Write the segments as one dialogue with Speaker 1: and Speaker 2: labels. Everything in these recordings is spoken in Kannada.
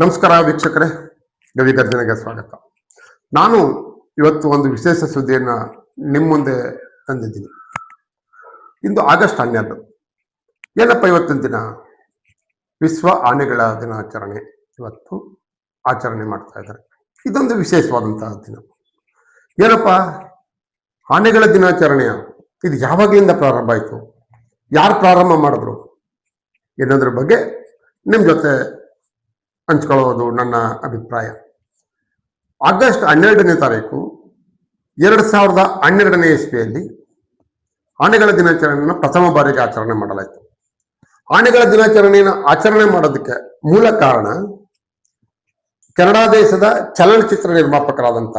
Speaker 1: ನಮಸ್ಕಾರ ವೀಕ್ಷಕರೇ, ಗವಿ ಗರ್ಜನೆಗೆ ಸ್ವಾಗತ. ನಾನು ಇವತ್ತು ಒಂದು ವಿಶೇಷ ಸುದ್ದಿಯನ್ನು ನಿಮ್ಮ ಮುಂದೆ ತಂದಿದ್ದೀನಿ. ಇಂದು ಆಗಸ್ಟ್ 12. ಏನಪ್ಪ ಇವತ್ತಿನ ದಿನ? ವಿಶ್ವ ಆನೆಗಳ ದಿನಾಚರಣೆ ಇವತ್ತು ಆಚರಣೆ ಮಾಡ್ತಾ ಇದ್ದಾರೆ. ಇದೊಂದು ವಿಶೇಷವಾದಂತಹ ದಿನ. ಏನಪ್ಪ ಆನೆಗಳ ದಿನಾಚರಣೆಯ ಇದು ಯಾವಾಗಲಿಂದ ಪ್ರಾರಂಭ ಆಯಿತು, ಯಾರು ಪ್ರಾರಂಭ ಮಾಡಿದ್ರು ಎನ್ನೋದ್ರ ಬಗ್ಗೆ ನಿಮ್ಮ ಜೊತೆ ಹಂಚ್ಕೊಳ್ಳೋದು ನನ್ನ ಅಭಿಪ್ರಾಯ. ಆಗಸ್ಟ್ 12ನೇ ತಾರೀಕು 2012ನೇ ಇಸ್ವಿಯಲ್ಲಿ ಆನೆಗಳ ದಿನಾಚರಣೆಯನ್ನು ಪ್ರಥಮ ಬಾರಿಗೆ ಆಚರಣೆ ಮಾಡಲಾಯಿತು. ಆನೆಗಳ ದಿನಾಚರಣೆಯನ್ನು ಆಚರಣೆ ಮಾಡೋದಕ್ಕೆ ಮೂಲ ಕಾರಣ ಕೆನಡಾ ದೇಶದ ಚಲನಚಿತ್ರ ನಿರ್ಮಾಪಕರಾದಂಥ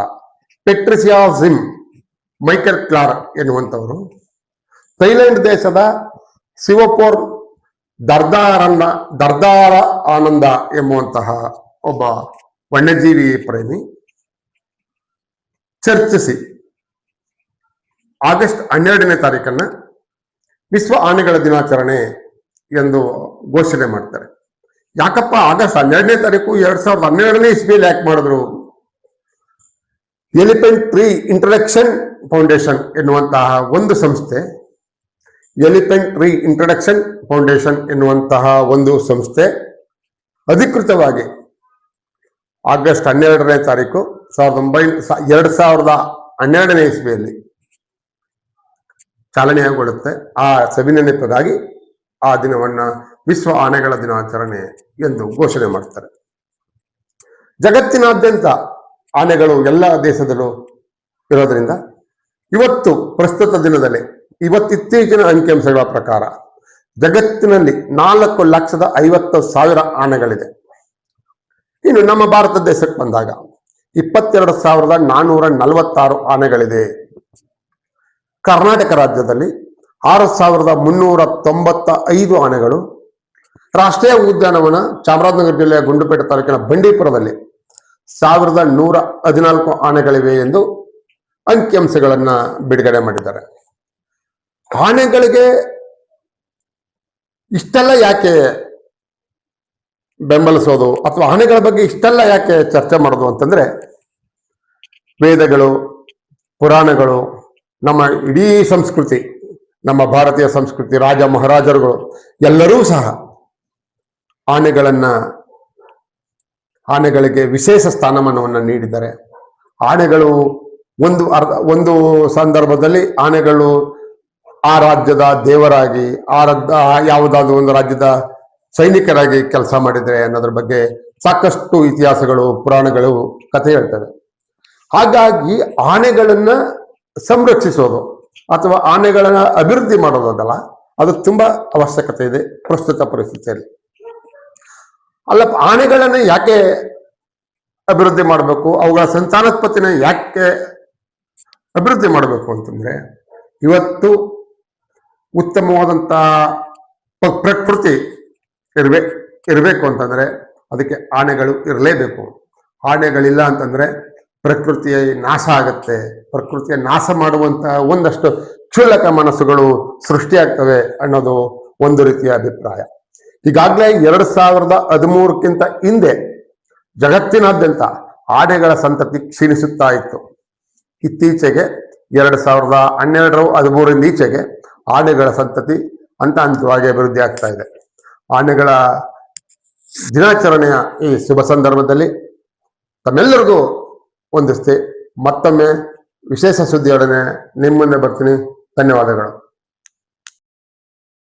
Speaker 1: ಪೆಟ್ರಿಸಿಯಾ ಜಿಮ್ ಮೈಕೆಲ್ ಕ್ಲಾರ್ಕ್ ಎನ್ನುವಂಥವರು ಥೈಲ್ಯಾಂಡ್ ದೇಶದ ಸಿವಪೋರ್ ದರ್ದಾರ ಆನಂದ ಎಂಬುವಂತಹ ಒಬ್ಬ ವನ್ಯಜೀವಿ ಪ್ರೇಮಿ ಚರ್ಚಿಸಿ ಆಗಸ್ಟ್ 12ನೇ ತಾರೀಕನ್ನ ವಿಶ್ವ ಆನೆಗಳ ದಿನಾಚರಣೆ ಎಂದು ಘೋಷಣೆ ಮಾಡ್ತಾರೆ. ಯಾಕಪ್ಪ ಆಗಸ್ಟ್ 12ನೇ ತಾರೀಕು 2012ನೇ ಇಸ್ವಿಯಲ್ಲಿ ಯಾಕೆ ಮಾಡಿದ್ರು? ಎಲಿಫೆಂಟ್ ಟ್ರೀ ಇಂಟ್ರಡಕ್ಷನ್ ಫೌಂಡೇಶನ್ ಎನ್ನುವಂತಹ ಒಂದು ಸಂಸ್ಥೆ, ಎಲಿಫೆಂಟ್ ಟ್ರೀ ಇಂಟ್ರಡಕ್ಷನ್ ಫೌಂಡೇಶನ್ ಎನ್ನುವಂತಹ ಒಂದು ಸಂಸ್ಥೆ ಅಧಿಕೃತವಾಗಿ ಆಗಸ್ಟ್ 12ನೇ ತಾರೀಕು 2012ನೇ ಇಸ್ವಿಯಲ್ಲಿ ಚಾಲನೆಗೊಳ್ಳುತ್ತೆ. ಆ ಸವಿನೆನಪಿಗಾಗಿ ಆ ದಿನವನ್ನ ವಿಶ್ವ ಆನೆಗಳ ದಿನಾಚರಣೆ ಎಂದು ಘೋಷಣೆ ಮಾಡ್ತಾರೆ. ಜಗತ್ತಿನಾದ್ಯಂತ ಆನೆಗಳು ಎಲ್ಲ ದೇಶದಲ್ಲೂ ಇರೋದ್ರಿಂದ ಇವತ್ತು ಪ್ರಸ್ತುತ ದಿನದಲ್ಲಿ ಇತ್ತೀಚಿನ ಅಂಕಿಅಂಶಗಳ ಪ್ರಕಾರ ಜಗತ್ತಿನಲ್ಲಿ 4,50,000 ಆನೆಗಳಿದೆ. ಇನ್ನು ನಮ್ಮ ಭಾರತ ದೇಶಕ್ಕೆ ಬಂದಾಗ 22,446 ಆನೆಗಳಿದೆ. ಕರ್ನಾಟಕ ರಾಜ್ಯದಲ್ಲಿ 6,395 ಆನೆಗಳು, ರಾಷ್ಟ್ರೀಯ ಉದ್ಯಾನವನ ಚಾಮರಾಜನಗರ ಜಿಲ್ಲೆಯ ಗುಂಡ್ಲುಪೇಟೆ ತಾಲೂಕಿನ ಬಂಡೀಪುರದಲ್ಲಿ 1,114 ಆನೆಗಳಿವೆ ಎಂದು ಅಂಕಿಅಂಶಗಳನ್ನ ಬಿಡುಗಡೆ ಮಾಡಿದ್ದಾರೆ. ಆನೆಗಳಿಗೆ ಇಷ್ಟೆಲ್ಲ ಯಾಕೆ ಬೆಂಬಲಿಸೋದು ಅಥವಾ ಆನೆಗಳ ಬಗ್ಗೆ ಇಷ್ಟೆಲ್ಲ ಯಾಕೆ ಚರ್ಚೆ ಮಾಡೋದು ಅಂತಂದ್ರೆ, ವೇದಗಳು, ಪುರಾಣಗಳು, ನಮ್ಮ ಇಡೀ ಸಂಸ್ಕೃತಿ, ನಮ್ಮ ಭಾರತೀಯ ಸಂಸ್ಕೃತಿ, ರಾಜ ಮಹಾರಾಜರುಗಳು ಎಲ್ಲರೂ ಸಹ ಆನೆಗಳಿಗೆ ವಿಶೇಷ ಸ್ಥಾನಮಾನವನ್ನು ನೀಡಿದ್ದಾರೆ. ಆನೆಗಳು ಒಂದು ಸಂದರ್ಭದಲ್ಲಿ ಆನೆಗಳು ಆ ರಾಜ್ಯದ ದೇವರಾಗಿ, ಯಾವುದಾದ್ರೂ ಒಂದು ರಾಜ್ಯದ ಸೈನಿಕರಾಗಿ ಕೆಲಸ ಮಾಡಿದ್ರೆ ಅನ್ನೋದ್ರ ಬಗ್ಗೆ ಸಾಕಷ್ಟು ಇತಿಹಾಸಗಳು, ಪುರಾಣಗಳು ಕಥೆ ಹೇಳ್ತವೆ. ಹಾಗಾಗಿ ಆನೆಗಳನ್ನ ಸಂರಕ್ಷಿಸೋದು ಅಥವಾ ಆನೆಗಳನ್ನ ಅಭಿವೃದ್ಧಿ ಮಾಡೋದಲ್ಲ, ಅದು ತುಂಬಾ ಅವಶ್ಯಕತೆ ಇದೆ ಪ್ರಸ್ತುತ ಪರಿಸ್ಥಿತಿಯಲ್ಲಿ. ಅಲ್ಲ, ಆನೆಗಳನ್ನ ಯಾಕೆ ಅಭಿವೃದ್ಧಿ ಮಾಡಬೇಕು, ಅವುಗಳ ಸಂತಾನೋತ್ಪತ್ತಿನ ಯಾಕೆ ಅಭಿವೃದ್ಧಿ ಮಾಡಬೇಕು ಅಂತಂದ್ರೆ, ಇವತ್ತು ಉತ್ತಮವಾದಂತ ಪ್ರಕೃತಿ ಇರಬೇಕು ಅಂತಂದ್ರೆ ಅದಕ್ಕೆ ಆನೆಗಳು ಇರಲೇಬೇಕು. ಆನೆಗಳಿಲ್ಲ ಅಂತಂದ್ರೆ ಪ್ರಕೃತಿಯ ನಾಶ ಆಗತ್ತೆ. ಪ್ರಕೃತಿಯ ನಾಶ ಮಾಡುವಂತಹ ಒಂದಷ್ಟು ಕ್ಷುಲ್ಲಕ ಮನಸ್ಸುಗಳು ಸೃಷ್ಟಿಯಾಗ್ತವೆ ಅನ್ನೋದು ಒಂದು ರೀತಿಯ ಅಭಿಪ್ರಾಯ. ಈಗಾಗಲೇ 2013ಕ್ಕಿಂತ ಹಿಂದೆ ಜಗತ್ತಿನಾದ್ಯಂತ ಆನೆಗಳ ಸಂತತಿ ಕ್ಷೀಣಿಸುತ್ತಾ ಇತ್ತು. ಇತ್ತೀಚೆಗೆ 2012-13 ಈಚೆಗೆ ಆನೆಗಳ ಸಂತತಿ ಹಂತವಾಗಿ ಅಭಿವೃದ್ಧಿ ಆಗ್ತಾ ಇದೆ. ಆನೆಗಳ ದಿನಾಚರಣೆಯ ಈ ಶುಭ ಸಂದರ್ಭದಲ್ಲಿ ತಮ್ಮೆಲ್ಲರಿಗೂ ಹೊಂದಿಸ್ತೆ ಮತ್ತೊಮ್ಮೆ ವಿಶೇಷ ಸುದ್ದಿಯೊಡನೆ ನಿಮ್ಮ ಮುಂದೆ ಬರ್ತೀನಿ. ಧನ್ಯವಾದಗಳು.